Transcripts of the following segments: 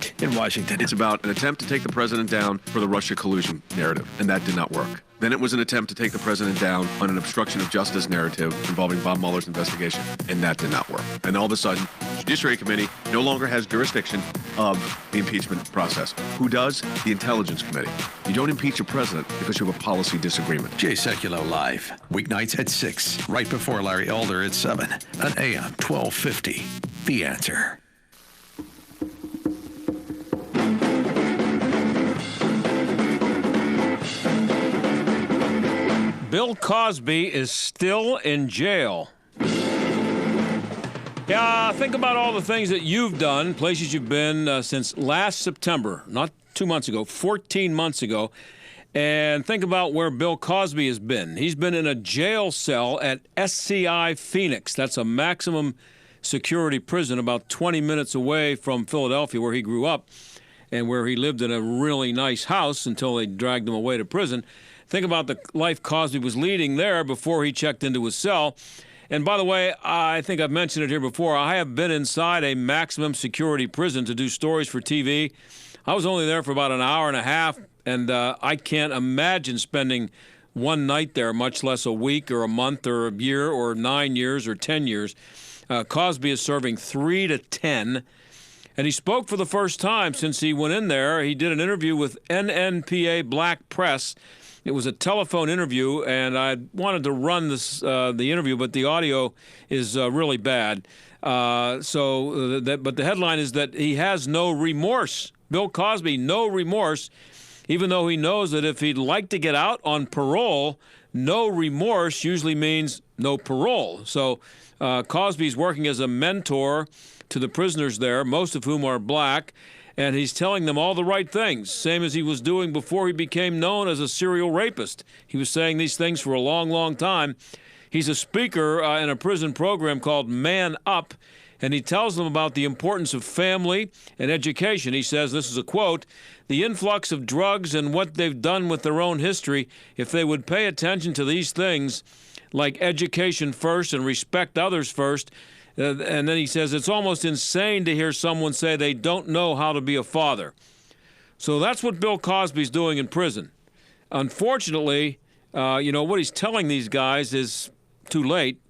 tonight in Washington. It's about an attempt to take the president down for the Russia collusion narrative, and that did not work. Then it was an attempt to take the president down on an obstruction of justice narrative involving Bob Mueller's investigation, and that did not work. And all of a sudden, the Judiciary Committee no longer has jurisdiction of the impeachment process. Who does? The Intelligence Committee. You don't impeach a president because you have a policy disagreement. Jay Sekulow live, weeknights at 6, right before Larry Elder at 7, on AM 1250. The Answer. Bill Cosby is still in jail. Yeah, think about all the things that you've done, places you've been since last September, not 2 months ago, 14 months ago, and think about where Bill Cosby has been. He's been in a jail cell at SCI Phoenix. That's a maximum security prison about 20 minutes away from Philadelphia, where he grew up and where he lived in a really nice house until they dragged him away to prison. Think about the life Cosby was leading there before he checked into his cell. And by the way, I think I've mentioned it here before, I have been inside a maximum security prison to do stories for TV. I was only there for about an hour and a half, and I can't imagine spending one night there, much less a week or a month or a year or 9 years or 10 years. Cosby is serving 3 to 10. And he spoke for the first time since he went in there. He did an interview with NNPA Black Press. It was a telephone interview, and I wanted to run this the interview, but the audio is really bad. But the headline is that he has no remorse. Bill Cosby, no remorse, even though he knows that if he'd like to get out on parole, no remorse usually means no parole. So Cosby's working as a mentor to the prisoners there, most of whom are black, and he's telling them all the right things, same as he was doing before he became known as a serial rapist. He was saying these things for a long, long time. He's a speaker in a prison program called Man Up, and he tells them about the importance of family and education. He says, this is a quote, "The influx of drugs and what they've done with their own history, if they would pay attention to these things, like education first and respect others first," and then he says, it's almost insane to hear someone say they don't know how to be a father. So that's what Bill Cosby's doing in prison. Unfortunately, what he's telling these guys is too late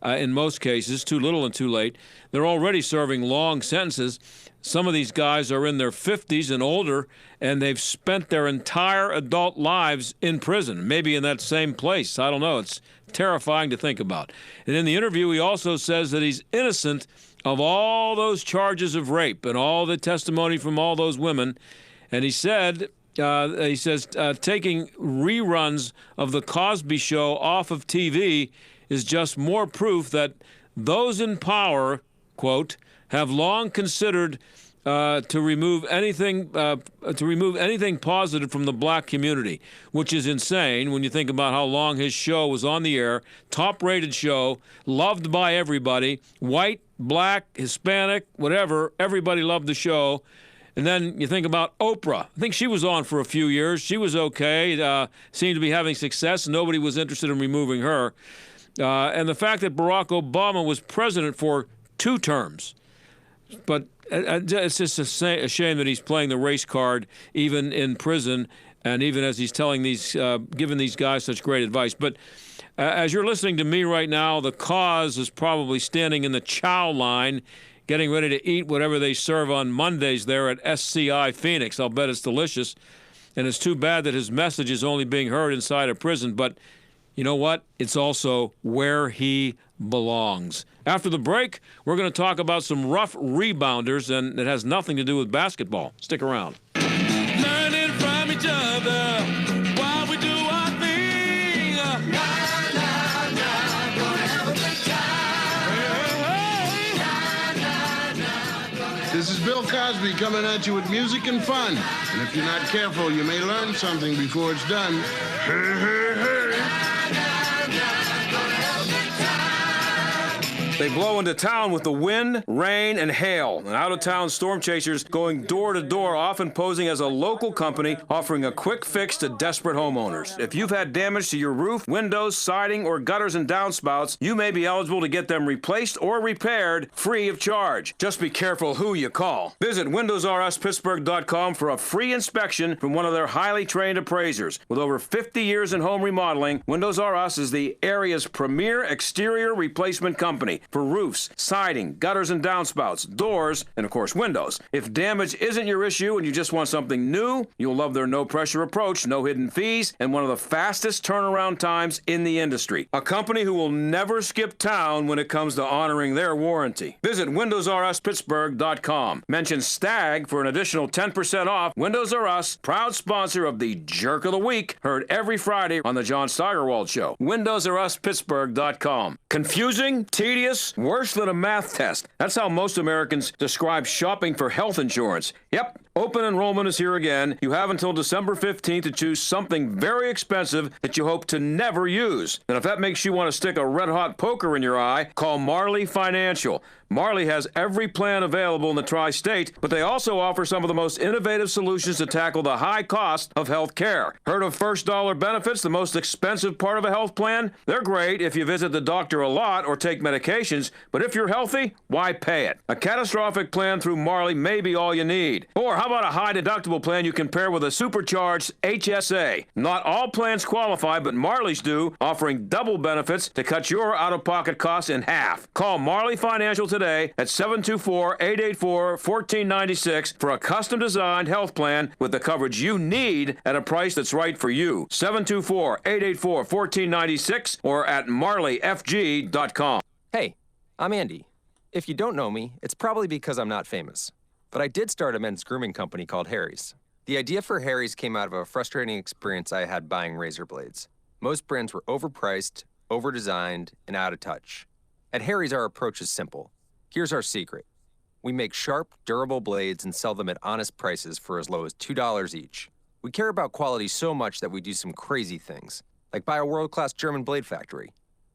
in most cases, too little and too late. They're already serving long sentences. Some of these guys are in their 50s and older, and they've spent their entire adult lives in prison, maybe in that same place. I don't know. It's terrifying to think about. And in the interview, he also says that he's innocent of all those charges of rape and all the testimony from all those women. And he says, taking reruns of the Cosby Show off of TV is just more proof that those in power, quote, have long considered to remove anything positive from the black community, which is insane when you think about how long his show was on the air, top-rated show, loved by everybody, white, black, Hispanic, whatever, everybody loved the show. And then you think about Oprah. I think she was on for a few years. She was okay, seemed to be having success, and nobody was interested in removing her. And the fact that Barack Obama was president for 2 terms. But it's just a shame that he's playing the race card even in prison and even as he's telling giving these guys such great advice. But as you're listening to me right now, the cause is probably standing in the chow line, getting ready to eat whatever they serve on Mondays there at SCI Phoenix. I'll bet it's delicious. And it's too bad that his message is only being heard inside a prison. But you know what? It's also where he belongs. After the break, we're going to talk about some rough rebounders, and it has nothing to do with basketball. Stick around. Learning from each other while we do our thing. Gonna have a good time. This is Bill Cosby coming at you with music and fun. And if you're not careful, you may learn something before it's done. Hey, hey, hey. They blow into town with the wind, rain, and hail. And out-of-town storm chasers going door to door, often posing as a local company offering a quick fix to desperate homeowners. If you've had damage to your roof, windows, siding, or gutters and downspouts, you may be eligible to get them replaced or repaired free of charge. Just be careful who you call. Visit WindowsRUsPittsburgh.com for a free inspection from one of their highly trained appraisers. With over 50 years in home remodeling, Windows R Us is the area's premier exterior replacement company for roofs, siding, gutters and downspouts, doors, and of course windows. If damage isn't your issue and you just want something new, you'll love their no-pressure approach, no hidden fees, and one of the fastest turnaround times in the industry. A company who will never skip town when it comes to honoring their warranty. Visit WindowsRUsPittsburgh.com. Mention STAG for an additional 10% off. Windows R Us, proud sponsor of the Jerk of the Week, heard every Friday on the John Steigerwald Show. WindowsRUsPittsburgh.com. Confusing, tedious, worse than a math test. That's how most Americans describe shopping for health insurance. Yep. Open enrollment is here again. You have until December 15th to choose something very expensive that you hope to never use. And if that makes you want to stick a red-hot poker in your eye, call Marley Financial. Marley has every plan available in the tri-state, but they also offer some of the most innovative solutions to tackle the high cost of health care. Heard of first dollar benefits, the most expensive part of a health plan? They're great if you visit the doctor a lot or take medications, but if you're healthy, why pay it? A catastrophic plan through Marley may be all you need. Or how about a high deductible plan you can pair with a supercharged HSA? Not all plans qualify, but Marley's do, offering double benefits to cut your out-of-pocket costs in half. Call Marley Financial today at 724-884-1496 for a custom-designed health plan with the coverage you need at a price that's right for you. 724-884-1496 or at marleyfg.com. Hey, I'm Andy. If you don't know me, it's probably because I'm not famous. But I did start a men's grooming company called Harry's. The idea for Harry's came out of a frustrating experience I had buying razor blades. Most brands were overpriced, overdesigned, and out of touch. At Harry's, our approach is simple. Here's our secret. We make sharp, durable blades and sell them at honest prices for as low as $2 each. We care about quality so much that we do some crazy things, like buy a world-class German blade factory.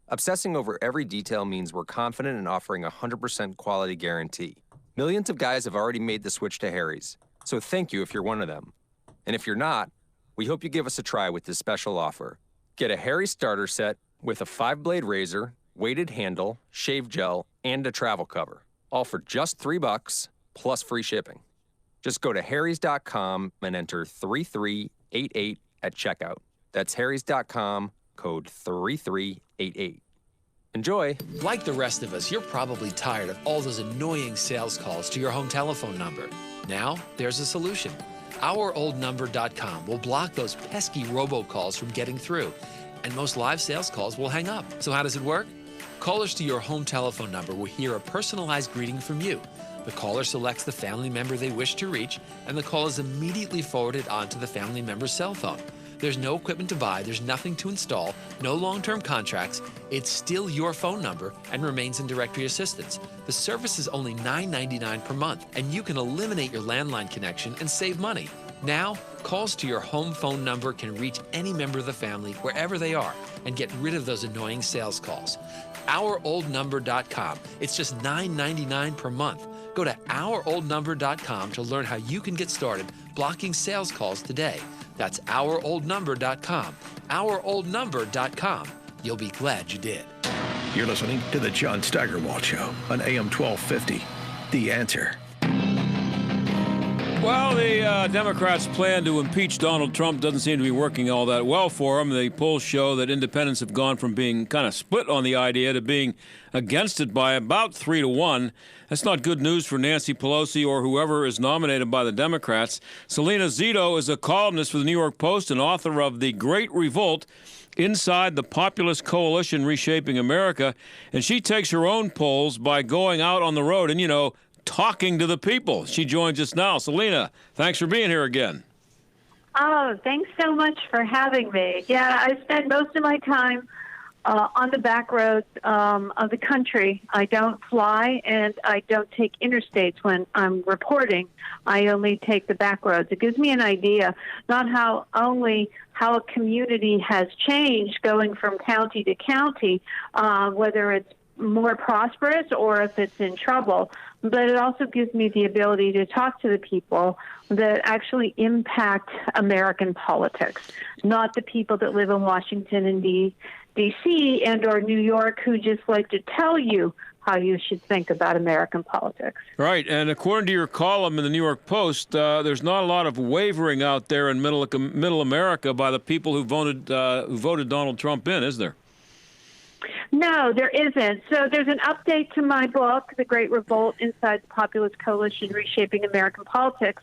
Obsessing over every detail means we're confident in offering a 100% quality guarantee. Millions of guys have already made the switch to Harry's, so thank you if you're one of them. And if you're not, we hope you give us a try with this special offer. Get a Harry's starter set with a 5-blade razor, weighted handle, shave gel, and a travel cover, all for just $3 plus free shipping. Just go to harrys.com and enter 3388 at checkout. That's harrys.com, code 3388. Enjoy. Like the rest of us, you're probably tired of all those annoying sales calls to your home telephone number. Now, there's a solution. OurOldNumber.com will block those pesky robocalls from getting through, and most live sales calls will hang up. So how does it work? Callers to your home telephone number will hear a personalized greeting from you. The caller selects the family member they wish to reach, and the call is immediately forwarded onto the family member's cell phone. There's no equipment to buy, there's nothing to install, no long-term contracts. It's still your phone number and remains in directory assistance. The service is only $9.99 per month, and you can eliminate your landline connection and save money. Now, calls to your home phone number can reach any member of the family wherever they are and get rid of those annoying sales calls. OurOldNumber.com. It's just $9.99 per month. Go to OurOldNumber.com to learn how you can get started blocking sales calls today. That's OurOldNumber.com. OurOldNumber.com. You'll be glad you did. You're listening to the John Steigerwald Show on AM 1250. The Answer. Well, the Democrats' plan to impeach Donald Trump doesn't seem to be working all that well for them. The polls show that independents have gone from being kind of split on the idea to being against it by about 3-1. That's not good news for Nancy Pelosi or whoever is nominated by the Democrats. Salena Zito is a columnist for the New York Post and author of The Great Revolt, Inside the Populist Coalition Reshaping America. And she takes her own polls by going out on the road and, talking to the people. She joins us now. Salena, thanks for being here again. Oh, thanks so much for having me. Yeah, I spend most of my time on the back roads of the country. I don't fly and I don't take interstates when I'm reporting. I only take the back roads. It gives me an idea, not only how a community has changed going from county to county, whether it's more prosperous or if it's in trouble. But it also gives me the ability to talk to the people that actually impact American politics, not the people that live in Washington and D.C. and or New York who just like to tell you how you should think about American politics. Right, and according to your column in the New York Post, there's not a lot of wavering out there in middle America by the people who voted Donald Trump in, is there? No, there isn't. So there's an update to my book, The Great Revolt Inside the Populist Coalition, Reshaping American Politics.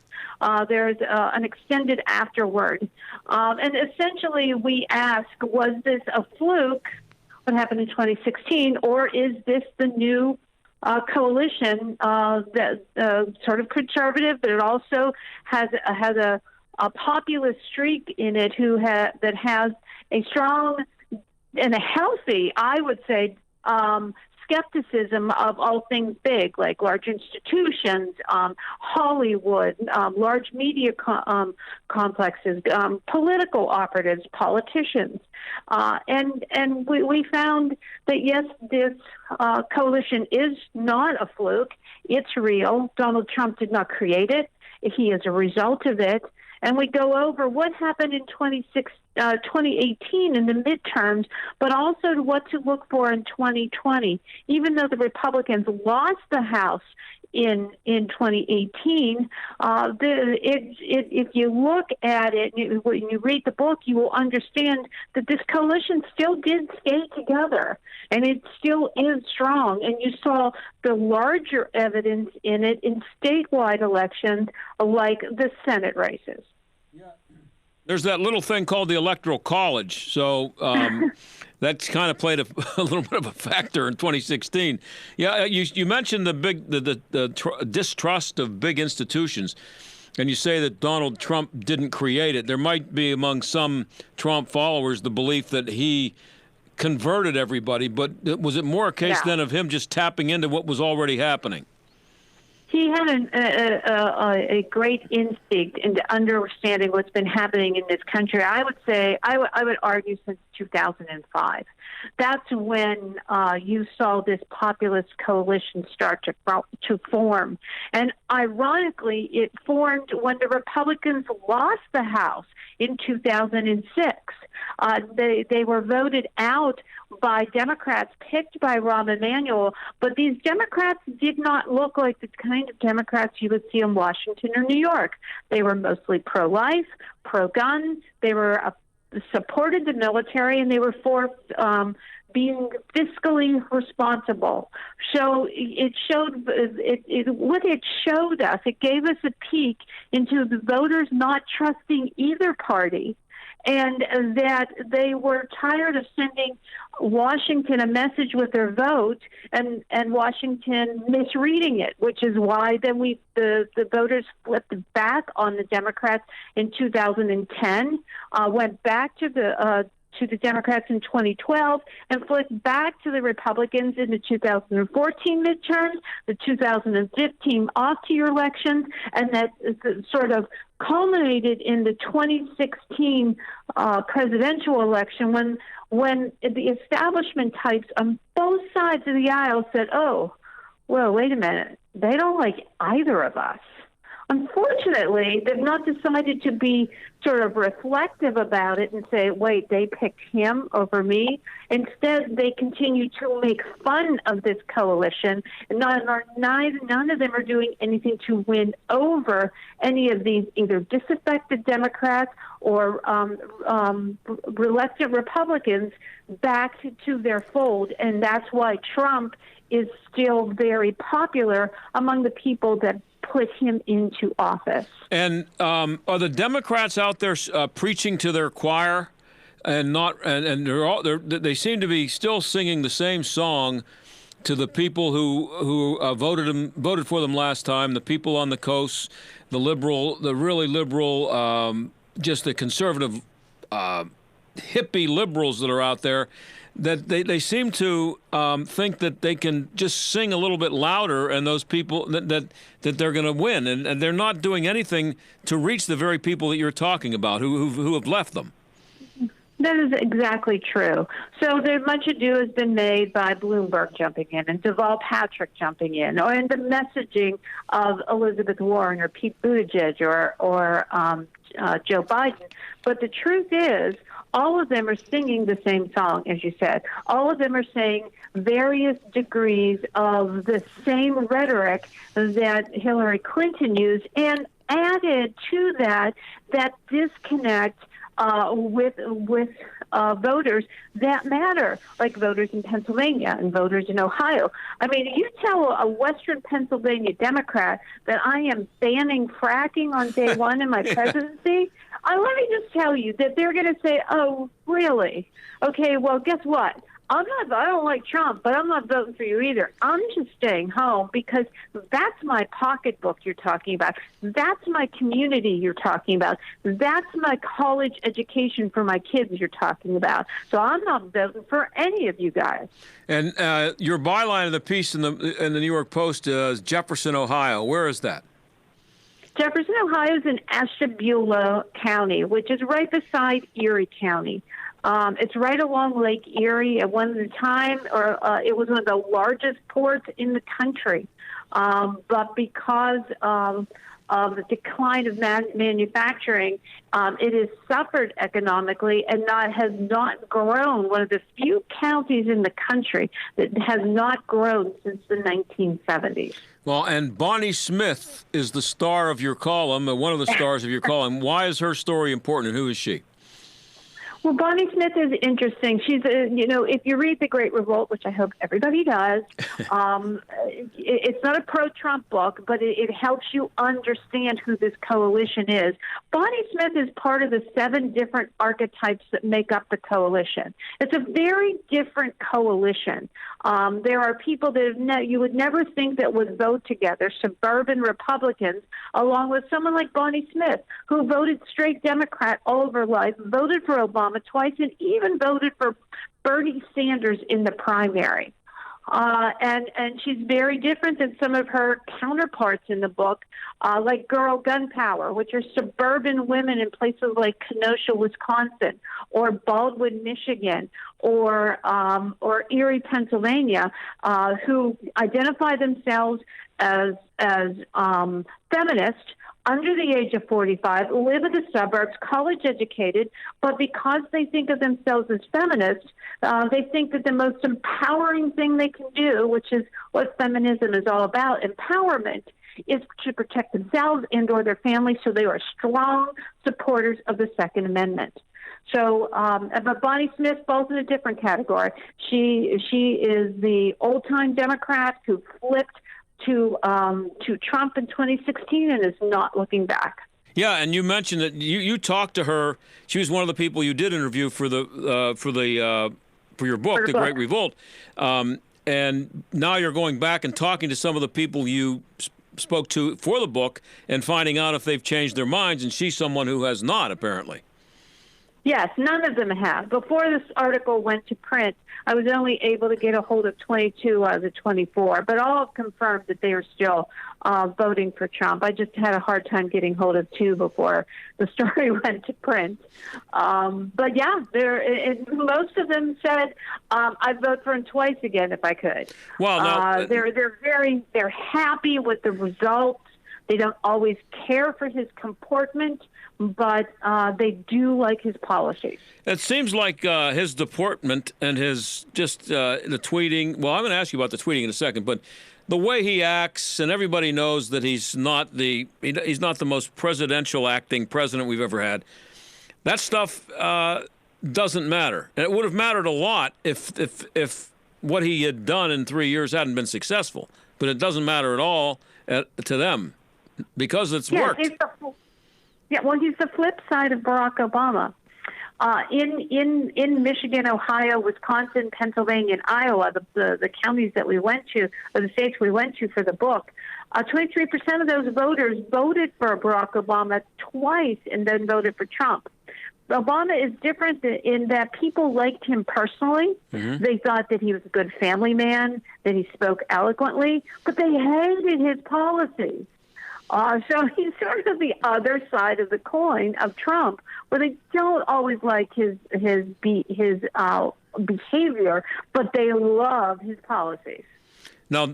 There's an extended afterword. And essentially we ask, was this a fluke, what happened in 2016, or is this the new coalition that sort of conservative, but it also has a populist streak in it that has a strong and a healthy, I would say, skepticism of all things big, like large institutions, Hollywood, large media complexes, political operatives, politicians. And we found that, yes, this coalition is not a fluke. It's real. Donald Trump did not create it. He is a result of it. And we go over what happened in 2018 in the midterms, but also what to look for in 2020. Even though the Republicans lost the House in 2018, if you look at it, when you read the book, you will understand that this coalition still did stay together, and it still is strong. And you saw the larger evidence in it in statewide elections, like the Senate races. There's that little thing called the Electoral College, so that's kind of played a little bit of a factor in 2016. Yeah, you mentioned the distrust of big institutions, and you say that Donald Trump didn't create it. There might be among some Trump followers the belief that he converted everybody, but was it more a case then of him just tapping into what was already happening? He had a great instinct into understanding what's been happening in this country. I would say, I would argue since 2005. That's when you saw this populist coalition start to form. And ironically, it formed when the Republicans lost the House in 2006. They were voted out by Democrats picked by Rahm Emanuel, but these Democrats did not look like the kind of Democrats you would see in Washington or New York. They were mostly pro-life, pro-gun. They were supported the military, and they were for being fiscally responsible. So it showed what it showed us. It gave us a peek into the voters not trusting either party, and that they were tired of sending Washington a message with their vote and Washington misreading it, which is why then the voters flipped back on the Democrats in 2010, went back to the Democrats in 2012, and flipped back to the Republicans in the 2014 midterms, the 2015 off-year elections, and that sort of culminated in the 2016 presidential election when the establishment types on both sides of the aisle said, oh, well, wait a minute, they don't like either of us. Unfortunately, they've not decided to be sort of reflective about it and say, wait, they picked him over me. Instead, they continue to make fun of this coalition. And none of them are doing anything to win over any of these either disaffected Democrats or reluctant Republicans back to their fold. And that's why Trump is still very popular among the people that put him into office. And are the Democrats out there preaching to their choir, and they seem to be still singing the same song to the people who voted for them last time, the people on the coast, the really liberal, just the conservative hippie liberals that are out there, that they seem to think that they can just sing a little bit louder, and those people that they're going to win, and they're not doing anything to reach the very people that you're talking about who have left them. That is exactly true. So much ado has been made by Bloomberg jumping in and Deval Patrick jumping in, or in the messaging of Elizabeth Warren or Pete Buttigieg or Joe Biden. But the truth is, all of them are singing the same song, as you said. All of them are saying various degrees of the same rhetoric that Hillary Clinton used, and added to that disconnect with voters that matter, like voters in Pennsylvania and voters in Ohio. I mean, you tell a Western Pennsylvania Democrat that I am banning fracking on day one in my presidency, let me just tell you that they're going to say, oh, really? Okay, well, guess what? I don't like Trump, but I'm not voting for you either. I'm just staying home because that's my pocketbook you're talking about. That's my community you're talking about. That's my college education for my kids you're talking about. So I'm not voting for any of you guys. And your byline of the piece in the New York Post is Jefferson, Ohio. Where is that? Jefferson, Ohio is in Ashtabula County, which is right beside Erie County. It's right along Lake Erie. At one time, it was one of the largest ports in the country. But because of the decline of manufacturing, it has suffered economically and has not grown. One of the few counties in the country that has not grown since the 1970s. Well, and Bonnie Smith is the star of your column, one of the stars of your column. Why is her story important, and who is she? Well, Bonnie Smith is interesting. She's, if you read The Great Revolt, which I hope everybody does, it's not a pro-Trump book, but it helps you understand who this coalition is. Bonnie Smith is part of the 7 different archetypes that make up the coalition. It's a very different coalition. There are people that you would never think that would vote together, suburban Republicans, along with someone like Bonnie Smith, who voted straight Democrat all of her life, voted for Obama twice, and even voted for Bernie Sanders in the primary. And she's very different than some of her counterparts in the book, like Girl Gun Power, which are suburban women in places like Kenosha, Wisconsin, or Baldwin, Michigan, or Erie, Pennsylvania, who identify themselves as feminist, under the age of 45, live in the suburbs, college educated, but because they think of themselves as feminists, they think that the most empowering thing they can do, which is what feminism is all about, empowerment, is to protect themselves and or their families, so they are strong supporters of the Second Amendment. So, but Bonnie Smith falls in a different category. She is the old-time Democrat who flipped to Trump in 2016 and is not looking back. Yeah, and you mentioned that you talked to her. She was one of the people you did interview for your book, The Great Revolt. And now you're going back and talking to some of the people you spoke to for the book and finding out if they've changed their minds. And she's someone who has not, apparently. Yes, none of them have. Before this article went to print, I was only able to get a hold of 22 out of the 24, but all have confirmed that they are still voting for Trump. I just had a hard time getting hold of 2 before the story went to print. But yeah, most of them said, I'd vote for him twice again if I could. Well, now, they're happy with the results. They don't always care for his comportment, but they do like his policies. It seems like his deportment and his the tweeting. Well, I'm going to ask you about the tweeting in a second, but the way he acts, and everybody knows that he's not the most presidential acting president we've ever had. That stuff doesn't matter, and it would have mattered a lot if what he had done in 3 years hadn't been successful. But it doesn't matter at all to them because it's worked. He's the flip side of Barack Obama. In Michigan, Ohio, Wisconsin, Pennsylvania, and Iowa, the counties that we went to, or the states we went to for the book, 23% of those voters voted for Barack Obama twice and then voted for Trump. Obama is different in that people liked him personally. Mm-hmm. They thought that he was a good family man, that he spoke eloquently, but they hated his policies. So he's sort of the other side of the coin of Trump, where they don't always like his behavior, but they love his policies. Now,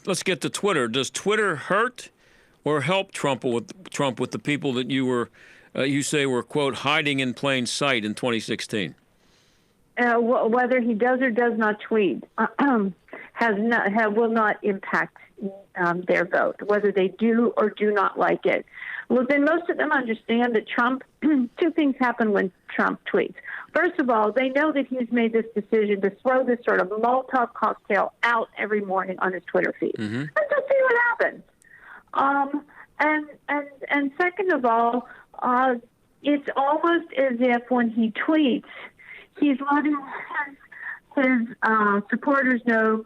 let's get to Twitter. Does Twitter hurt or help Trump with the people that you say were, quote, hiding in plain sight in 2016? Whether he does or does not tweet will not impact their vote, whether they do or do not like it. Well, then most of them understand that Trump, two things happen when Trump tweets. First of all, they know that he's made this decision to throw this sort of Molotov cocktail out every morning on his Twitter feed. Mm-hmm. And just see what happens. And second of all, it's almost as if when he tweets, he's letting his supporters know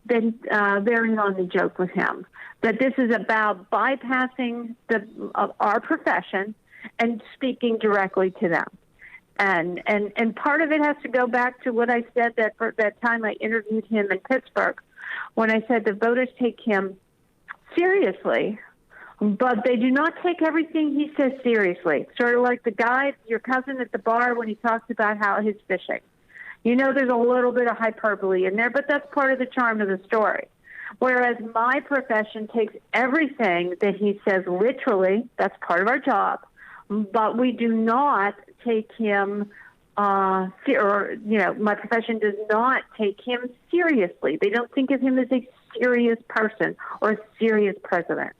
that they're in on the joke with him, that this is about bypassing our profession and speaking directly to them. And part of it has to go back to what I said that time I interviewed him in Pittsburgh, when I said the voters take him seriously, but they do not take everything he says seriously. Sort of like the guy, your cousin at the bar, when he talks about how he's fishing. You know, there's a little bit of hyperbole in there, but that's part of the charm of the story. Whereas my profession takes everything that he says literally. That's part of our job. But we do not take him, my profession does not take him seriously. They don't think of him as a serious person or a serious president.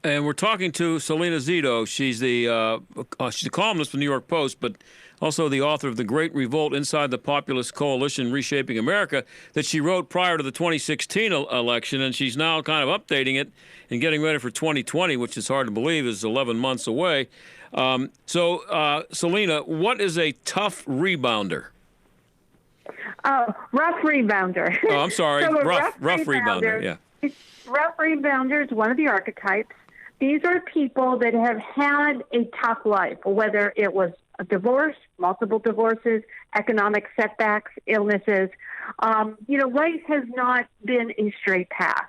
And we're talking to Salena Zito. She's the columnist for the New York Post, but also the author of The Great Revolt Inside the Populist Coalition, Reshaping America, that she wrote prior to the 2016 election, and she's now kind of updating it and getting ready for 2020, which is hard to believe is 11 months away. Salena, what is a tough rebounder? Oh, rough rebounder. Oh, I'm sorry. So rough rebounder, yeah. Rough rebounder is one of the archetypes. These are people that have had a tough life, whether it was a divorce, multiple divorces, economic setbacks, illnesses. Life has not been a straight path.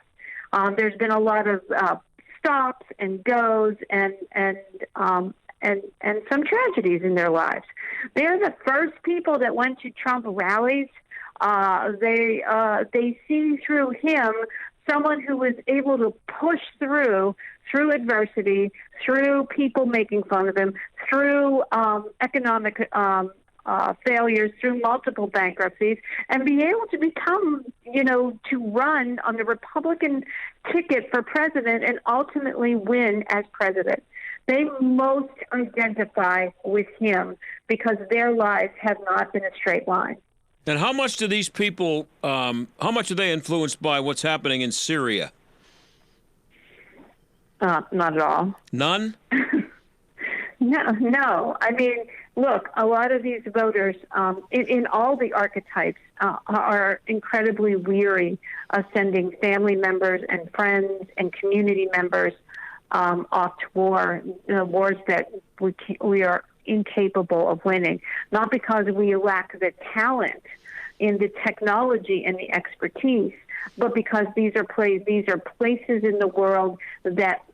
There's been a lot of stops and goes and some tragedies in their lives. They're the first people that went to Trump rallies. They see through him someone who was able to push through adversity, through people making fun of him, through economic failures, through multiple bankruptcies, and be able to become, to run on the Republican ticket for president and ultimately win as president. They most identify with him because their lives have not been a straight line. And how much do these people, how much are they influenced by what's happening in Syria? Not at all. None? No. I mean, look, a lot of these voters in all the archetypes are incredibly weary of sending family members and friends and community members off to war, wars that we are incapable of winning, not because we lack the talent in the technology and the expertise, but because these are places in the world that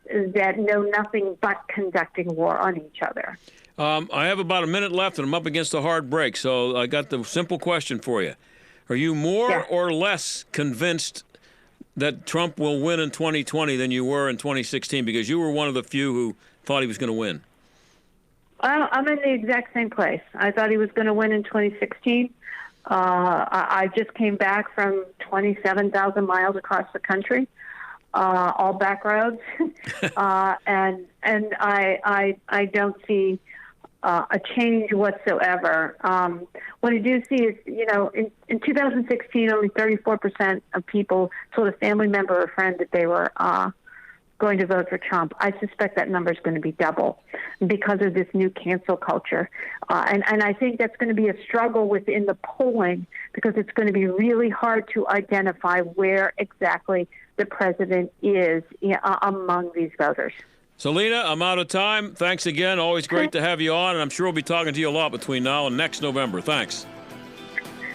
know nothing but conducting war on each other. I have about a minute left, and I'm up against a hard break, so I got the simple question for you. Are you more or less convinced that Trump will win in 2020 than you were in 2016? Because you were one of the few who thought he was going to win. I'm in the exact same place. I thought he was going to win in 2016. I just came back from 27,000 miles across the country, all back roads, and I don't see a change whatsoever. What I do see is, in 2016, only 34% of people told a family member or friend that they were going to vote for Trump. I suspect that number is going to be double because of this new cancel culture. And I think that's going to be a struggle within the polling because it's going to be really hard to identify where exactly the president is among these voters. Salena, I'm out of time. Thanks again. Always great to have you on, and I'm sure we'll be talking to you a lot between now and next November. Thanks.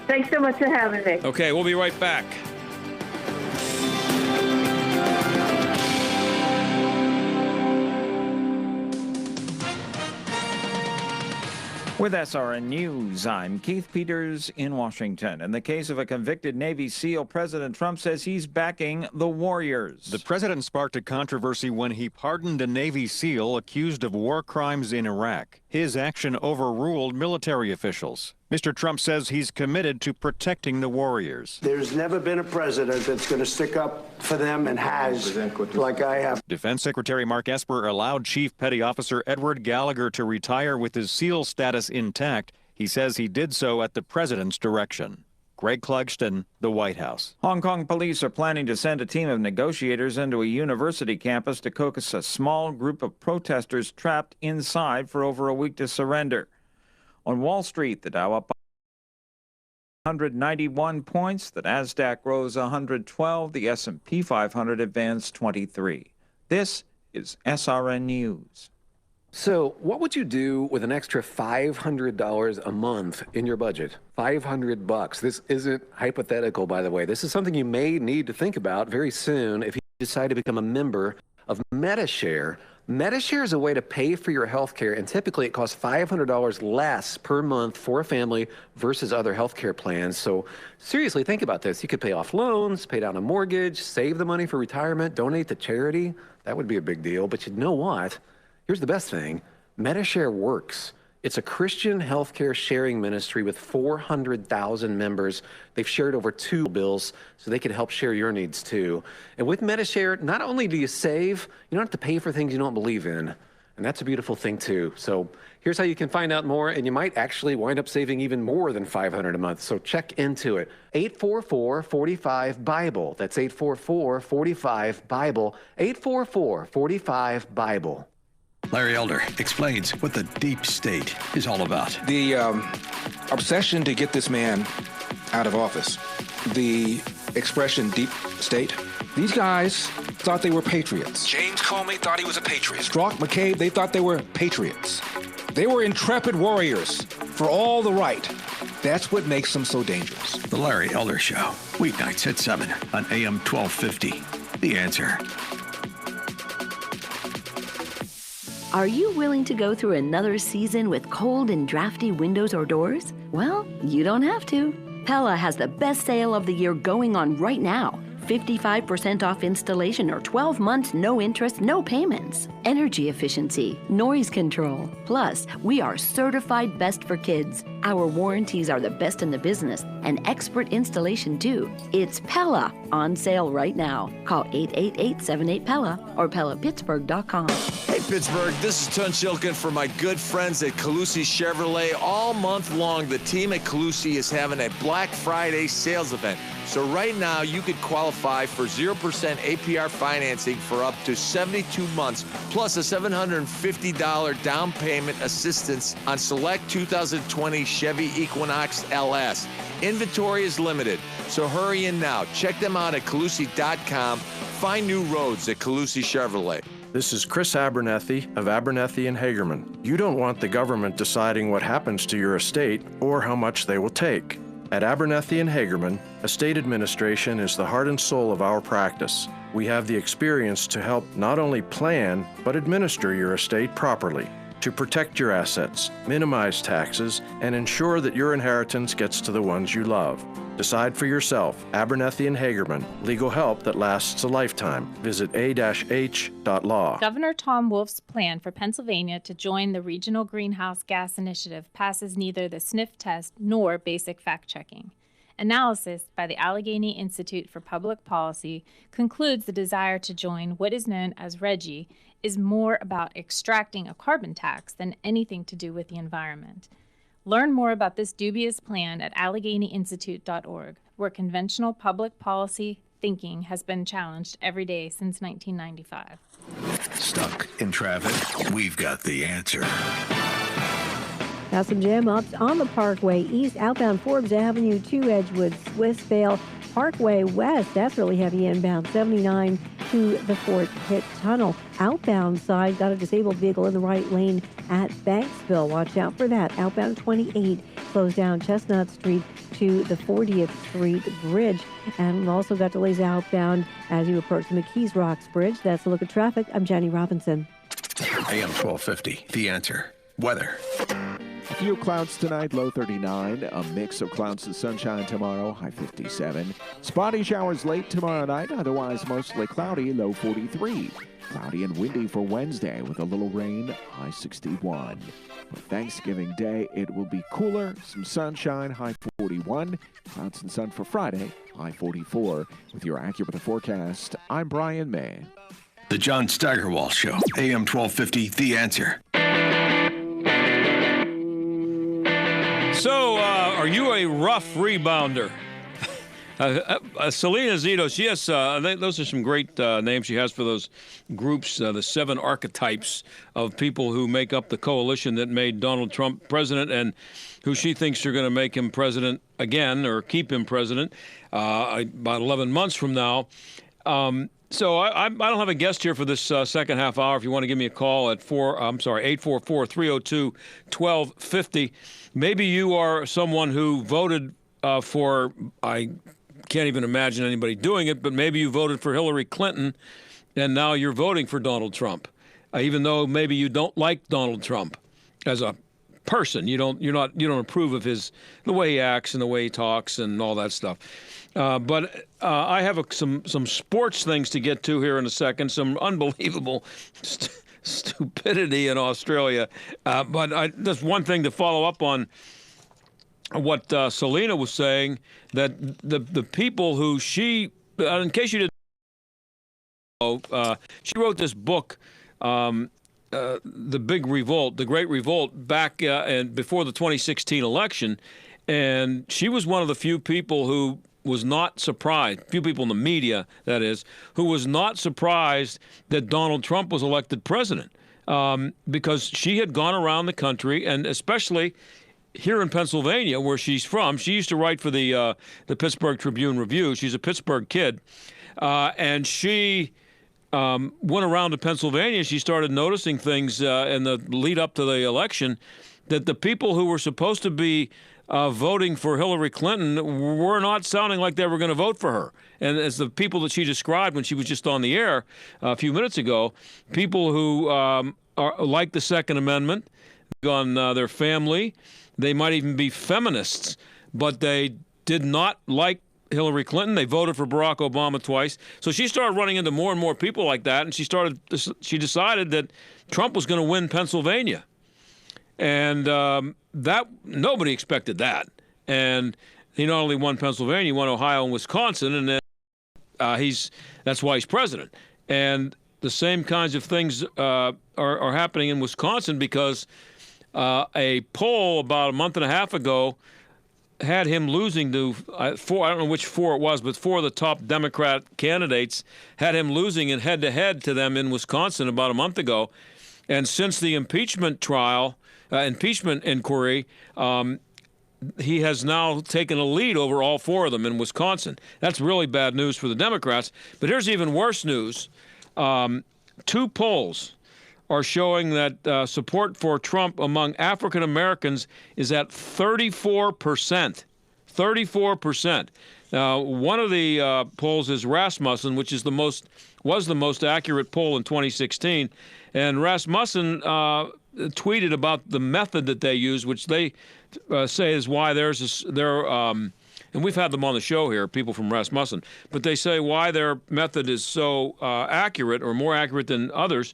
Thanks so much for having me. Okay, we'll be right back. With SRN News, I'm Keith Peters in Washington. In the case of a convicted Navy SEAL, President Trump says he's backing the warriors. The president sparked a controversy when he pardoned a Navy SEAL accused of war crimes in Iraq. His action overruled military officials. Mr. Trump says he's committed to protecting the warriors. There's never been a president that's going to stick up for them and has, like I have. Defense Secretary Mark Esper allowed Chief Petty Officer Edward Gallagher to retire with his SEAL status intact. He says he did so at the president's direction. Greg Clugston, the White House. Hong Kong police are planning to send a team of negotiators into a university campus to coax a small group of protesters trapped inside for over a week to surrender. On Wall Street, the Dow up 191 points, the Nasdaq rose 112, the S&P 500 advanced 23. This is SRN News. So what would you do with an extra $500 a month in your budget? $500. This isn't hypothetical, by the way. This is something you may need to think about very soon if you decide to become a member of MediShare. MediShare is a way to pay for your health care, and typically it costs $500 less per month for a family versus other health care plans. So seriously, think about this. You could pay off loans, pay down a mortgage, save the money for retirement, donate to charity. That would be a big deal. But you know what? Here's the best thing. MediShare works. It's a Christian healthcare sharing ministry with 400,000 members. They've shared over 2 bills, so they can help share your needs too. And with MediShare, not only do you save, you don't have to pay for things you don't believe in. And that's a beautiful thing too. So here's how you can find out more, and you might actually wind up saving even more than $500 a month. So check into it. 844-45-BIBLE. That's 844-45-BIBLE. 844-45-BIBLE. Larry Elder explains what the deep state is all about. The obsession to get this man out of office, the expression deep state, these guys thought they were patriots. James Comey thought he was a patriot. Strzok, McCabe, they thought they were patriots. They were intrepid warriors for all the right. That's what makes them so dangerous. The Larry Elder Show, weeknights at 7 on AM 1250. The Answer. Are you willing to go through another season with cold and drafty windows or doors? Well, you don't have to. Pella has the best sale of the year going on right now. 55% off installation or 12 months, no interest, no payments. Energy efficiency, noise control. Plus, we are certified best for kids. Our warranties are the best in the business and expert installation too. It's Pella on sale right now. Call 888-78-PELLA or PellaPittsburgh.com. Hey Pittsburgh, this is Tun Shilkin for my good friends at Calusi Chevrolet. All month long, the team at Calusi is having a Black Friday sales event. So right now, you could qualify for 0% APR financing for up to 72 months, plus a $750 down payment assistance on select 2020 Chevy Equinox LS. Inventory is limited, so hurry in now. Check them out at Calusi.com. Find new roads at Calusi Chevrolet. This is Chris Abernethy of Abernethy and Hagerman. You don't want the government deciding what happens to your estate or how much they will take. At Abernethy and Hagerman, estate administration is the heart and soul of our practice. We have the experience to help not only plan, but administer your estate properly, to protect your assets, minimize taxes, and ensure that your inheritance gets to the ones you love. Decide for yourself. Abernethy and Hagerman, legal help that lasts a lifetime. Visit a-h.law. Governor Tom Wolf's plan for Pennsylvania to join the Regional Greenhouse Gas Initiative passes neither the sniff test nor basic fact-checking. Analysis by the Allegheny Institute for Public Policy concludes the desire to join what is known as RGGI is more about extracting a carbon tax than anything to do with the environment. Learn more about this dubious plan at AlleghenyInstitute.org, where conventional public policy thinking has been challenged every day since 1995. Stuck in traffic? We've got the answer. Now some jam ups on the Parkway East, outbound Forbes Avenue to Edgewood, Swissvale. Parkway West, that's really heavy inbound, 79 to the Fort Pitt Tunnel. Outbound side, got a disabled vehicle in the right lane at Banksville. Watch out for that. Outbound 28 slows down Chestnut Street to the 40th Street Bridge. And we've also got delays outbound as you approach the McKees Rocks Bridge. That's a look at traffic. I'm Jenny Robinson. AM 1250, The Answer. Weather. A few clouds tonight, low 39. A mix of clouds and sunshine tomorrow, high 57. Spotty showers late tomorrow night, otherwise mostly cloudy, low 43. Cloudy and windy for Wednesday with a little rain, high 61. For Thanksgiving Day, it will be cooler, some sunshine, high 41. Clouds and sun for Friday, high 44. With your AccuWeather forecast, I'm Brian May. The John Steigerwald Show, AM 1250, The Answer. So, are you a rough rebounder? Salena Zito, she has, those are some great names she has for those groups, the 7 archetypes of people who make up the coalition that made Donald Trump president and who she thinks are going to make him president again or keep him president about 11 months from now. So I don't have a guest here for this second half hour. If you want to give me a call at 844-302-1250. Maybe you are someone who voted for, I can't even imagine anybody doing it, but maybe you voted for Hillary Clinton and now you're voting for Donald Trump, even though maybe you don't like Donald Trump as a person. You don't approve of the way he acts and the way he talks and all that stuff. But I have some sports things to get to here in a second, some unbelievable stupidity in Australia. But there's one thing to follow up on what Salena was saying, that the people who she, in case you didn't know, she wrote this book, The Big Revolt, The Great Revolt, back and before the 2016 election. And she was one of the few people who was not surprised, few people in the media, that is, who was not surprised that Donald Trump was elected president, because she had gone around the country, and especially here in Pennsylvania, where she's from. She used to write for the Pittsburgh Tribune-Review. She's a Pittsburgh kid, and she went around to Pennsylvania. She started noticing things in the lead up to the election, that the people who were supposed to be voting for Hillary Clinton were not sounding like they were going to vote for her. And as the people that she described when she was just on the air a few minutes ago, people who are like the Second Amendment, on their family, they might even be feminists, but they did not like Hillary Clinton. They voted for Barack Obama twice. So she started running into more and more people like that, and she decided that Trump was going to win Pennsylvania. And that nobody expected that. And he not only won Pennsylvania, he won Ohio and Wisconsin, and then that's why he's president. And the same kinds of things are happening in Wisconsin, because a poll about a month and a half ago had him losing to I don't know which 4 it was, but 4 of the top Democrat candidates had him losing in head-to-head to them in Wisconsin about a month ago. And since the impeachment inquiry, he has now taken a lead over all 4 of them in Wisconsin. That's really bad news for the Democrats. But here's even worse news. 2 polls are showing that support for Trump among African Americans is at 34%. 34%. Now, one of the polls is Rasmussen, which was the most accurate poll in 2016. And Rasmussen tweeted about the method that they use, which they say is why and we've had them on the show here, people from Rasmussen, but they say why their method is so accurate, or more accurate than others.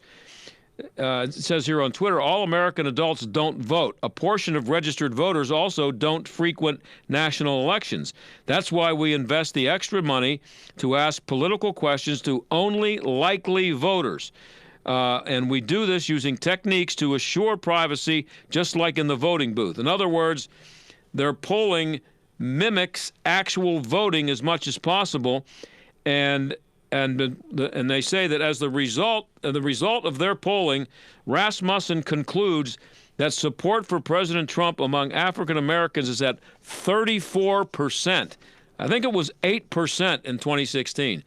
It says here on Twitter, all American adults don't vote. A portion of registered voters also don't frequent national elections. That's why we invest the extra money to ask political questions to only likely voters. And we do this using techniques to assure privacy, just like in the voting booth. In other words, their polling mimics actual voting as much as possible, and they say that as the result of their polling, Rasmussen concludes that support for President Trump among African Americans is at 34%. I think it was 8% in 2016.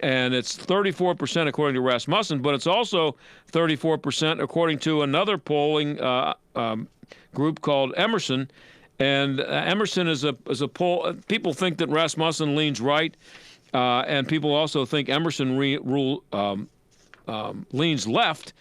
And it's 34% according to Rasmussen, but it's also 34% according to another polling group called Emerson. And Emerson is a poll. People think that Rasmussen leans right, and people also think Emerson leans left.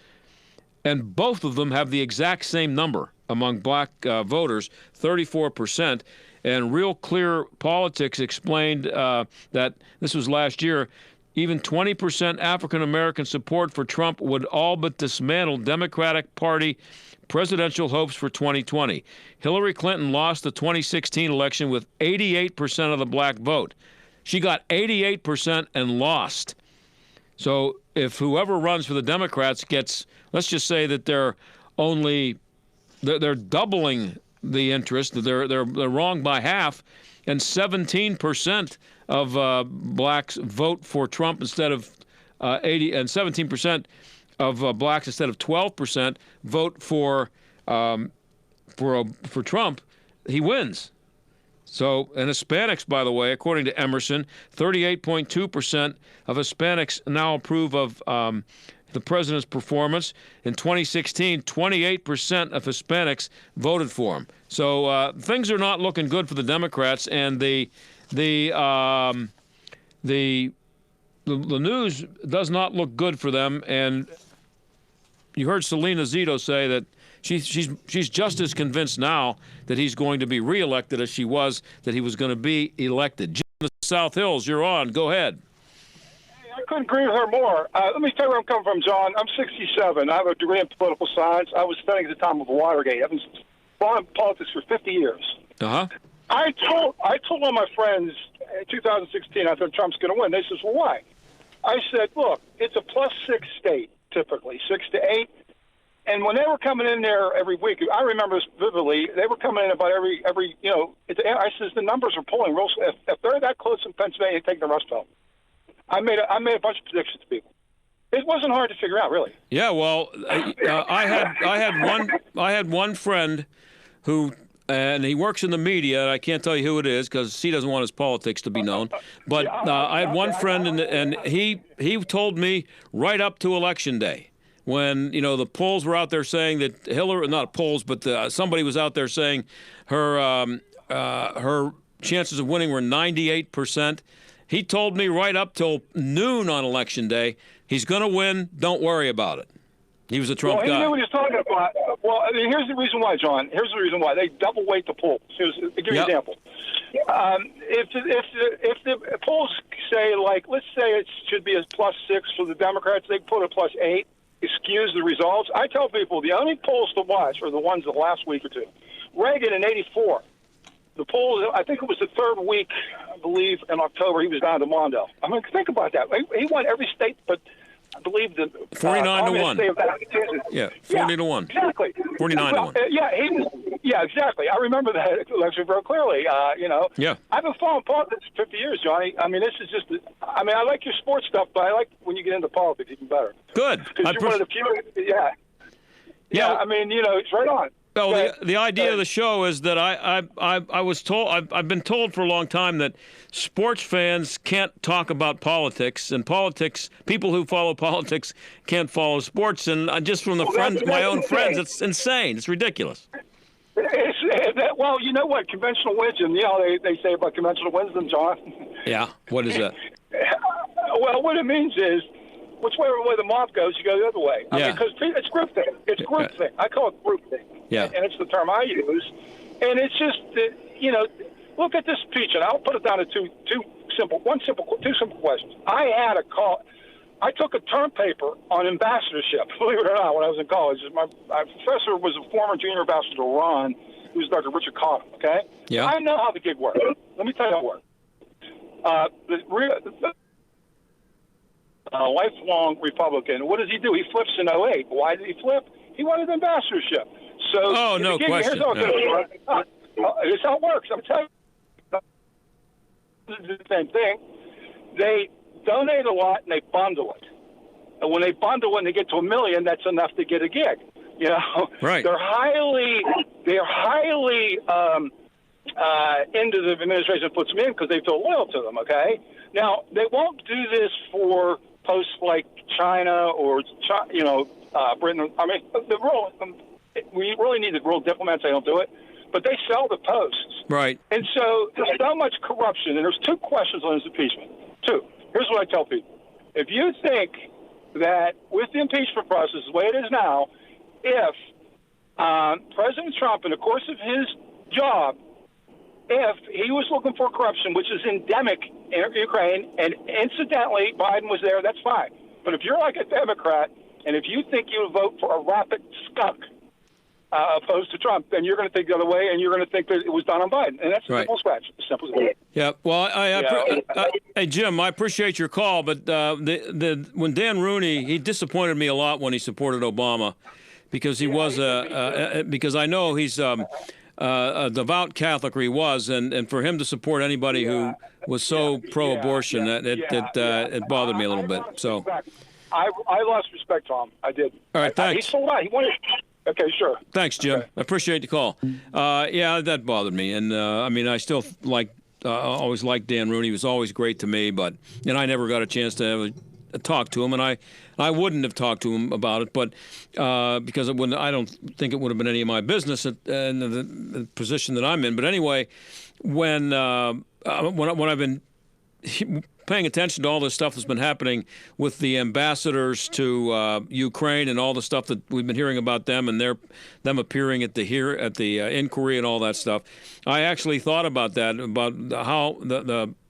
And both of them have the exact same number, among black voters, 34%. And Real Clear Politics explained that this was last year. Even 20% African-American support for Trump would all but dismantle Democratic Party presidential hopes for 2020. Hillary Clinton lost the 2016 election with 88% of the black vote. She got 88% and lost. So if whoever runs for the Democrats gets, let's just say that they're doubling the interest, they're wrong by half, and 17% of blacks vote for Trump instead of 80, and 17% of blacks instead of 12% vote for Trump, he wins. So, and Hispanics, by the way, according to Emerson, 38.2% of Hispanics now approve of the president's performance. In 2016, 28% of Hispanics voted for him. So things are not looking good for the Democrats, and the news does not look good for them. And you heard Salena Zito say that she's just as convinced now that he's going to be reelected as she was that he was going to be elected. Jim in the South Hills, you're on. Go ahead. I couldn't agree with her more. Let me tell you where I'm coming from, John. I'm 67. I have a degree in political science. I was studying at the time of Watergate. I've been following politics for 50 years. Uh-huh. I told all my friends in 2016 I thought Trump's going to win. They said, well, why? I said, look, it's a +6 state, typically, 6 to 8. And when they were coming in there every week, I remember this vividly, they were coming in about every I says the numbers are pulling. If they're that close in Pennsylvania, take the Rust Belt. I made a bunch of predictions to people. It wasn't hard to figure out, really. Yeah, well, I had one friend who, and he works in the media, and I can't tell you who it is because he doesn't want his politics to be known. But I had one friend, and he told me right up to Election Day, when the polls were out there saying that Hillary, not polls, but somebody was out there saying her chances of winning were 98%. He told me right up till noon on Election Day, he's going to win. Don't worry about it. He was a Trump guy. He knew what he was talking about. Well, I mean, here's the reason why, John. Here's the reason why. They double weight the polls. I'll give you an example. If the polls say, like, let's say it should be a +6 for the Democrats, they put a +8, excuse the results. I tell people the only polls to watch are the ones of the last week or two. Reagan in '84. The polls, I think it was the third week, I believe, in October, he was down to Mondale. I mean, think about that. He won every state, but I believe the 49 to 1. Yeah, 40 to 1. Exactly. 49 to 1. Yeah, exactly. I remember that election very clearly. Yeah. I've been following politics for 50 years, Johnny. I mean, this is just. I mean, I like your sports stuff, but I like when you get into politics even better. Good. Because you're one of the few. Yeah. I mean, it's right on. Well, the idea of the show is that I was told, I've been told for a long time that sports fans can't talk about politics, and people who follow politics can't follow sports. And just from my own friends, it's insane. It's ridiculous. Well, you know what? Conventional wisdom, they say about conventional wisdom, John. Yeah. What is that? Well, what it means is, whichever way the mob goes, you go the other way. I mean, because it's group thing. It's group thing. I call it group thing. Yeah. And it's the term I use. And it's just that, look at this speech, and I'll put it down to two simple questions. I took a term paper on ambassadorship, believe it or not, when I was in college. My professor was a former junior ambassador to Iran, who was Dr. Richard Cotton, okay? Yeah. I know how the gig works. Let me tell you how it works. Lifelong Republican. What does he do? He flips in 2008. Why did he flip? He wanted ambassadorship. So, no question. Here's how it goes. Here's how it works. I'm telling you. This is the same thing. They donate a lot and they bundle it. And when they bundle it and they get to $1 million, that's enough to get a gig. Right. They're highly into the administration that puts them in because they feel loyal to them. Okay. Now they won't do this for posts like China or Britain. I mean, we really need the real diplomats. They don't do it, but they sell the posts. Right. And so there's so much corruption. And there's two questions on this impeachment. Two. Here's what I tell people: if you think that with the impeachment process, the way it is now, if President Trump, in the course of his job, if he was looking for corruption, which is endemic in Ukraine, and incidentally Biden was there, that's fine. But if you're like a Democrat, and if you think you vote for a rapid skunk opposed to Trump, then you're going to think the other way, and you're going to think that it was done on Biden. And that's a simple scratch. Simple as that. Yeah. Well, hey, Jim, I appreciate your call, but when Dan Rooney, he disappointed me a lot when he supported Obama, because he was because I know he's a devout Catholic, or he was, and for him to support anybody who was so pro-abortion, it bothered me a little bit. So I lost respect to him. I did. All right, thanks. He sold out. He wanted. Okay, sure. Thanks, Jim. I appreciate the call. Yeah, that bothered me, and I mean, I still always liked Dan Rooney. He was always great to me, and I never got a chance to have a talk to him, and I wouldn't have talked to him about it, but because I don't think it would have been any of my business in the position that I'm in. But anyway, when I've been paying attention to all this stuff that's been happening with the ambassadors to Ukraine and all the stuff that we've been hearing about them and them appearing at the inquiry and all that stuff, I actually thought about that, about how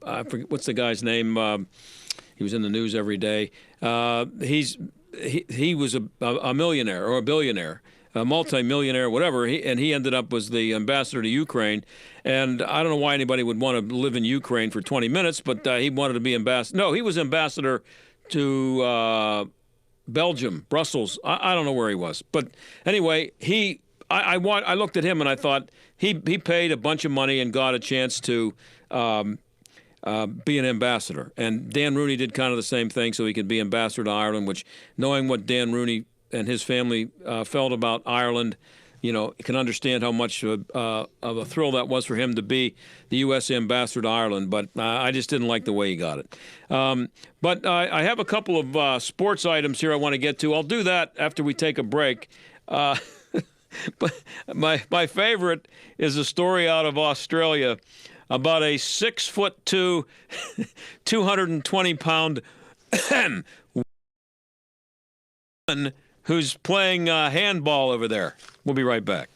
I forget what's the guy's name. He was in the news every day. He was a millionaire or a billionaire, a multi-millionaire, whatever, and he ended up as the ambassador to Ukraine. And I don't know why anybody would want to live in Ukraine for 20 minutes, but he wanted to be ambassador. No, he was ambassador to Belgium, Brussels. I don't know where he was. But anyway, I looked at him and I thought he paid a bunch of money and got a chance to be an ambassador. And Dan Rooney did kind of the same thing so he could be ambassador to Ireland, which, knowing what Dan Rooney and his family felt about Ireland, you can understand how much of a thrill that was for him to be the U.S. ambassador to Ireland. But I just didn't like the way he got it. But I have a couple of sports items here I want to get to. I'll do that after we take a break. But my favorite is a story out of Australia about a 6'2", 220-pound woman who's playing handball over there. We'll be right back.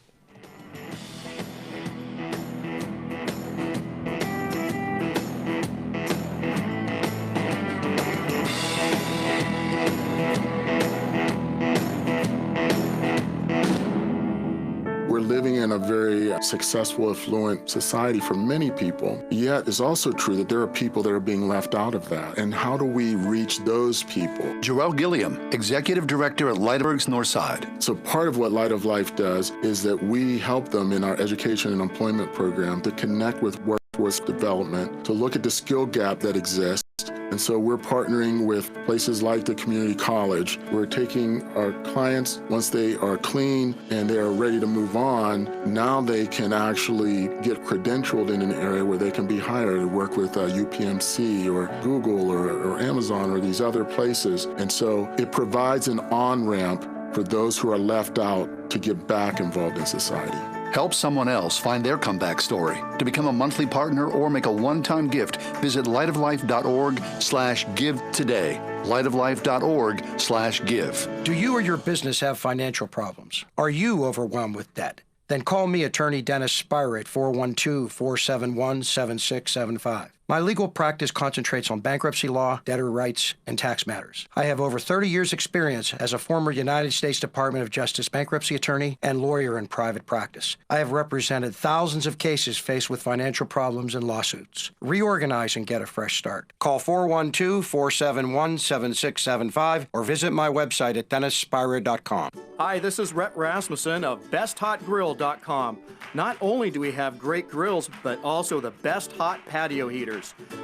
We're living in a very successful, affluent society for many people. Yet it's also true that there are people that are being left out of that. And how do we reach those people? Joelle Gilliam, Executive Director at Light of Berg's Northside. So part of what Light of Life does is that we help them in our education and employment program to connect with workforce development, to look at the skill gap that exists. And so we're partnering with places like the community college. We're taking our clients, once they are clean and they are ready to move on, now they can actually get credentialed in an area where they can be hired to work with UPMC or Google or Amazon or these other places. And so it provides an on-ramp for those who are left out to get back involved in society. Help someone else find their comeback story. To become a monthly partner or make a one-time gift, visit lightoflife.org/give today. lightoflife.org/give. Do you or your business have financial problems? Are you overwhelmed with debt? Then call me, attorney Dennis Spire, at 412-471-7675. My legal practice concentrates on bankruptcy law, debtor rights, and tax matters. I have over 30 years' experience as a former United States Department of Justice bankruptcy attorney and lawyer in private practice. I have represented thousands of cases faced with financial problems and lawsuits. Reorganize and get a fresh start. Call 412-471-7675 or visit my website at DennisSpira.com. Hi, this is Rhett Rasmussen of BestHotGrill.com. Not only do we have great grills, but also the best hot patio heaters.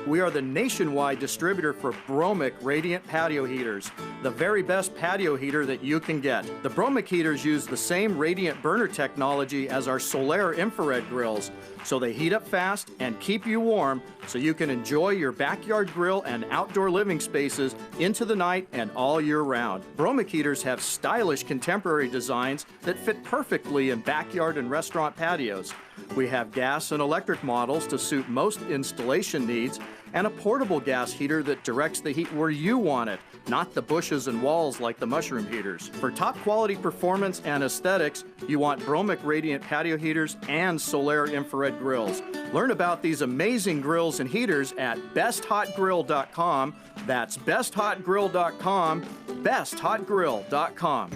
We are the nationwide distributor for Bromic Radiant Patio Heaters, the very best patio heater that you can get. The Bromic heaters use the same radiant burner technology as our Solaire infrared grills, so they heat up fast and keep you warm so you can enjoy your backyard grill and outdoor living spaces into the night and all year round. Bromic heaters have stylish contemporary designs that fit perfectly in backyard and restaurant patios. We have gas and electric models to suit most installation needs, and a portable gas heater that directs the heat where you want it, not the bushes and walls like the mushroom heaters. For top quality performance and aesthetics, you want Bromic Radiant patio heaters and Solaire infrared grills. Learn about these amazing grills and heaters at besthotgrill.com. That's besthotgrill.com, besthotgrill.com.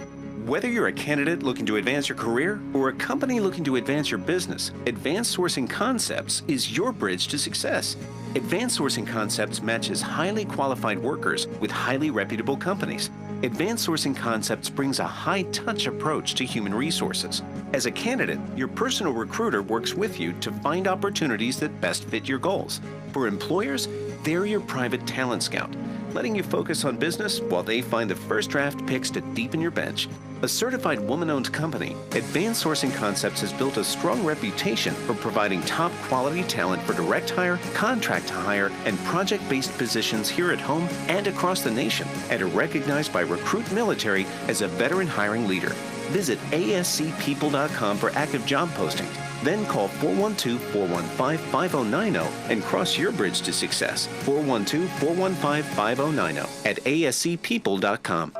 Whether you're a candidate looking to advance your career or a company looking to advance your business, Advanced Sourcing Concepts is your bridge to success. Advanced Sourcing Concepts matches highly qualified workers with highly reputable companies. Advanced Sourcing Concepts brings a high-touch approach to human resources. As a candidate, your personal recruiter works with you to find opportunities that best fit your goals. For employers, they're your private talent scout, letting you focus on business while they find the first draft picks to deepen your bench. A certified woman-owned company, Advanced Sourcing Concepts has built a strong reputation for providing top quality talent for direct hire, contract to hire, and project-based positions here at home and across the nation, and are recognized by Recruit Military as a veteran hiring leader. Visit ascpeople.com for active job postings. Then call 412-415-5090 and cross your bridge to success. 412-415-5090 at ascpeople.com.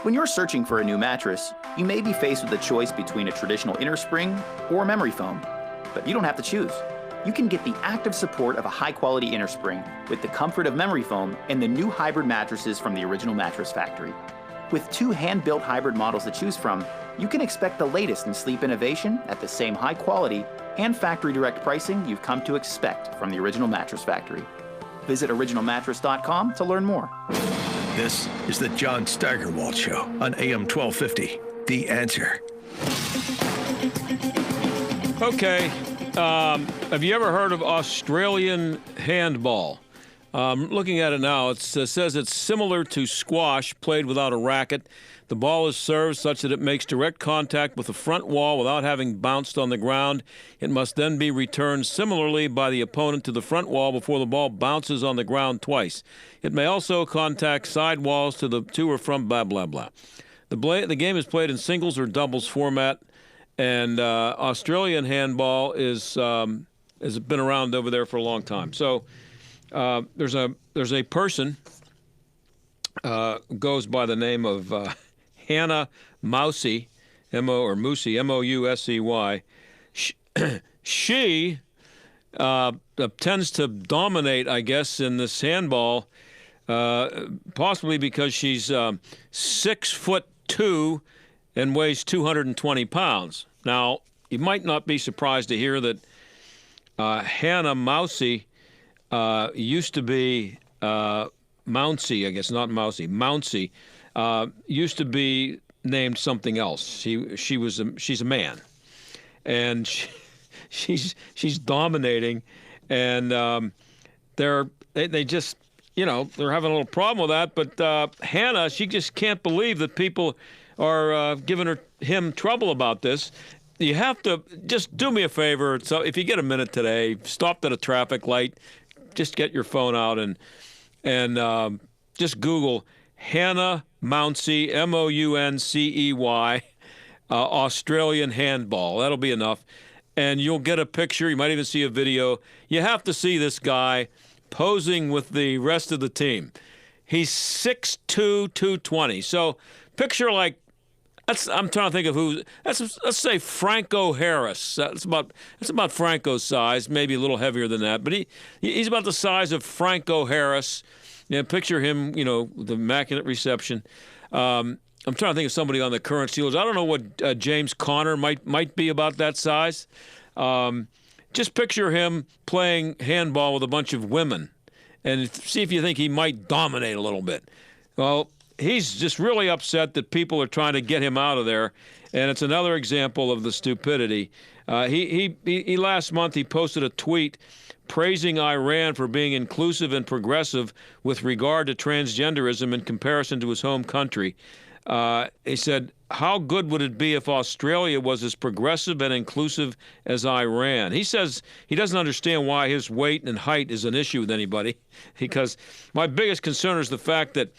When you're searching for a new mattress, you may be faced with a choice between a traditional inner spring or memory foam. But you don't have to choose. You can get the active support of a high-quality inner spring with the comfort of memory foam and the new hybrid mattresses from the Original Mattress Factory. With 2 hand-built hybrid models to choose from, you can expect the latest in sleep innovation at the same high quality and factory direct pricing you've come to expect from the Original Mattress Factory. Visit originalmattress.com to learn more. This is the John Steigerwald Show on AM 1250. The Answer. Okay. Have you ever heard of Australian handball? Looking at it now, it says it's similar to squash played without a racket. The ball is served such that it makes direct contact with the front wall without having bounced on the ground. It must then be returned similarly by the opponent to the front wall before the ball bounces on the ground twice. It may also contact side walls to or from blah, blah, blah. The game is played in singles or doubles format, and Australian handball has been around over there for a long time. So there's a person goes by the name of Hannah Mousey, Mousey, M-O-U-S-E-Y. She tends to dominate, I guess, in this handball, possibly because she's 6'2" and weighs 220 pounds. Now, you might not be surprised to hear that Hannah Mousey used to be Mouncey, I guess, not Mousey. Mouncey used to be named something else. She's a man, and she's dominating, and they just, you know, they're having a little problem with that. But Hannah, she just can't believe that people are giving him trouble about this. You have to just do me a favor. So if you get a minute today, stop at a traffic light, just get your phone out and just Google Hannah Mouncey, M-O-U-N-C-E-Y, Australian handball. That'll be enough. And you'll get a picture. You might even see a video. You have to see this guy posing with the rest of the team. He's 6'2", 220. So picture like, I'm trying to think of who. Let's say Franco Harris. That's about Franco's size, maybe a little heavier than that. But he's about the size of Franco Harris. Yeah, picture him, you know, with the immaculate reception. I'm trying to think of somebody on the current Steelers. I don't know what James Conner might be about that size. Just picture him playing handball with a bunch of women, and see if you think he might dominate a little bit. Well, he's just really upset that people are trying to get him out of there, and it's another example of the stupidity. He last month he posted a tweet praising Iran for being inclusive and progressive with regard to transgenderism in comparison to his home country. He said, how good would it be if Australia was as progressive and inclusive as Iran? He says he doesn't understand why his weight and height is an issue with anybody, because my biggest concern is the fact that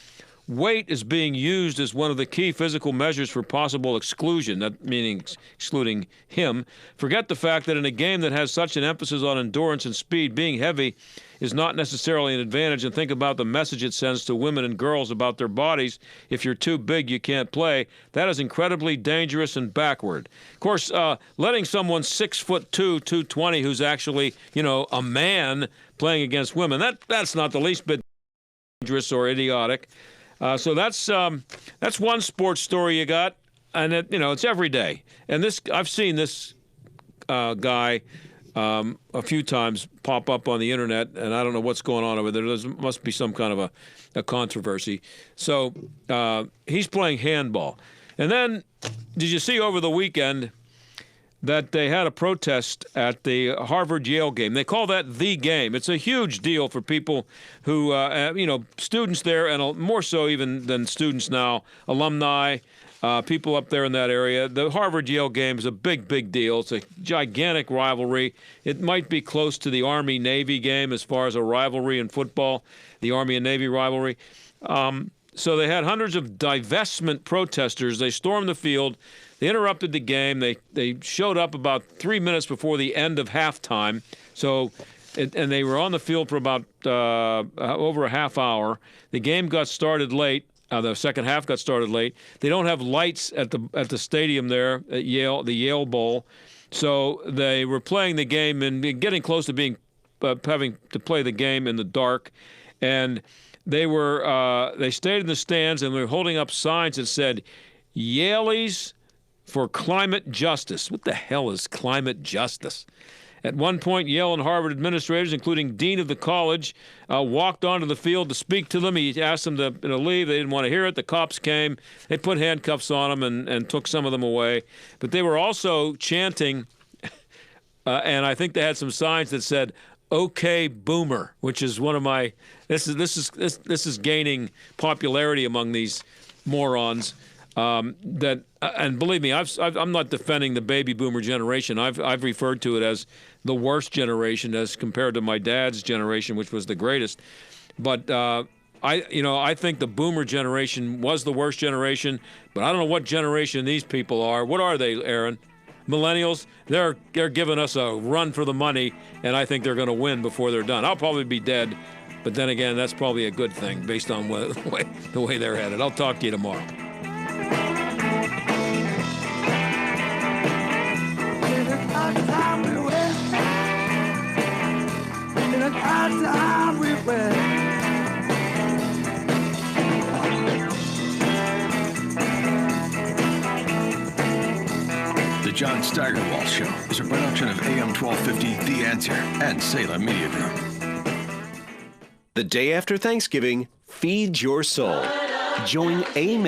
weight is being used as one of the key physical measures for possible exclusion, that meaning excluding him. Forget the fact that in a game that has such an emphasis on endurance and speed, being heavy is not necessarily an advantage, and think about the message it sends to women and girls about their bodies. If you're too big, you can't play. That is incredibly dangerous and backward. Of course, letting someone 6'2", 220, who's actually, a man playing against women, that's not the least bit dangerous or idiotic. So that's one sports story you got, and it's every day. And I've seen this guy a few times pop up on the internet, and I don't know what's going on over there. There must be some kind of a controversy. So he's playing handball. And then, did you see over the weekend that they had a protest at the Harvard-Yale game? They call that the game. It's a huge deal for people who, students there, and more so even than students now, alumni, people up there in that area. The Harvard-Yale game is a big, big deal. It's a gigantic rivalry. It might be close to the Army-Navy game as far as a rivalry in football, the Army and Navy rivalry. So they had hundreds of divestment protesters. They stormed the field. They interrupted the game. They showed up about 3 minutes before the end of halftime. And they were on the field for about over a half hour. The game got started late. The second half got started late. They don't have lights at the stadium there at Yale, the Yale Bowl. So they were playing the game and getting close to being having to play the game in the dark. And they stayed in the stands and were holding up signs that said, "Yaleys for climate justice." What the hell is climate justice? At one point, Yale and Harvard administrators, including dean of the college, walked onto the field to speak to them. He asked them to leave. They didn't want to hear it. The cops came. They put handcuffs on them and took some of them away. But they were also chanting, and I think they had some signs that said, "Okay, Boomer," which is one of my. This is gaining popularity among these morons. And believe me, I'm not defending the baby boomer generation. I've referred to it as the worst generation as compared to my dad's generation, which was the greatest. But I think the boomer generation was the worst generation. But I don't know what generation these people are. What are they, Aaron? Millennials? They're giving us a run for the money, and I think they're going to win before they're done. I'll probably be dead, but then again, that's probably a good thing based on the way they're headed. I'll talk to you tomorrow. The John Steigerwald Show is a production of AM 1250 The Answer and Salem Media Group. The day after Thanksgiving, feed your soul. Join Amen.